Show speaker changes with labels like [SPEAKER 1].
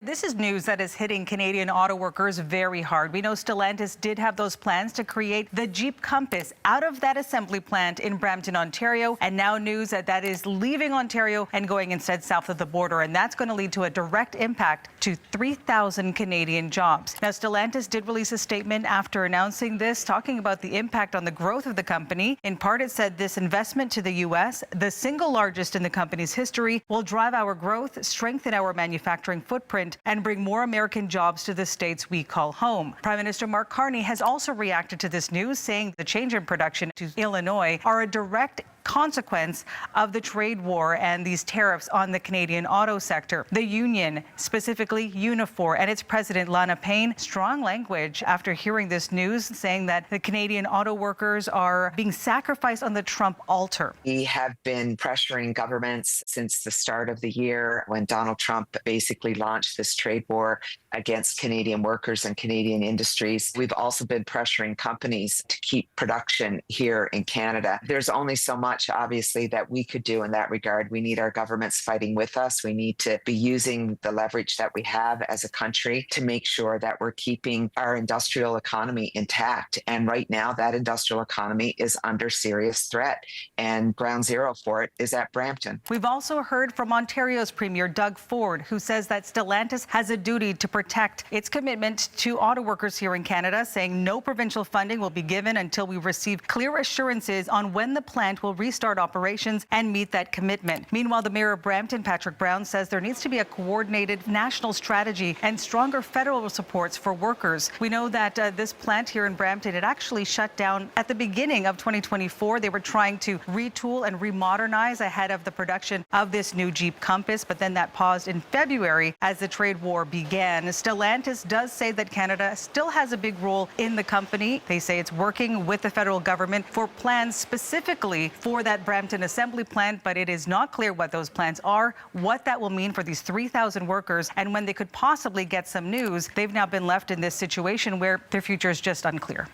[SPEAKER 1] This is news that is hitting Canadian auto workers very hard. We know Stellantis did have those plans to create the Jeep Compass out of that assembly plant in Brampton, Ontario. And now news that is leaving Ontario and going instead south of the border. And that's going to lead to a direct impact to 3,000 Canadian jobs. Now, Stellantis did release a statement after announcing this, talking about the impact on the growth of the company. In part, it said this investment to the U.S., the single largest in the company's history, will drive our growth, strengthen our manufacturing footprint, and bring more American jobs to the states we call home. Prime Minister Mark Carney has also reacted to this news, saying the change in production to Illinois are a direct consequence of the trade war and these tariffs on the Canadian auto sector. The union, specifically Unifor, and its president, Lana Payne, strong language after hearing this news, saying that the Canadian auto workers are being sacrificed on the Trump altar.
[SPEAKER 2] We have been pressuring governments since the start of the year when Donald Trump basically launched this trade war against Canadian workers and Canadian industries. We've also been pressuring companies to keep production here in Canada. There's only so much, obviously, that we could do in that regard. We need our governments fighting with us. We need to be using the leverage that we have as a country to make sure that we're keeping our industrial economy intact. And right now, that industrial economy is under serious threat. And ground zero for it is at Brampton.
[SPEAKER 1] We've also heard from Ontario's Premier Doug Ford, who says that Stellantis has a duty to protect its commitment to auto workers here in Canada, saying no provincial funding will be given until we receive clear assurances on when the plant will restart operations and meet that commitment. Meanwhile, the Mayor of Brampton, Patrick Brown, says there needs to be a coordinated national strategy and stronger federal supports for workers. We know that this plant here in Brampton, it actually shut down at the beginning of 2024. They were trying to retool and remodernize ahead of the production of this new Jeep Compass, but then that paused in February as the trade war began. Stellantis does say that Canada still has a big role in the company. They say it's working with the federal government for plans specifically for that Brampton assembly plant, but it is not clear what those plans are, what that will mean for these 3,000 workers, and when they could possibly get some news. They've now been left in this situation where their future is just unclear.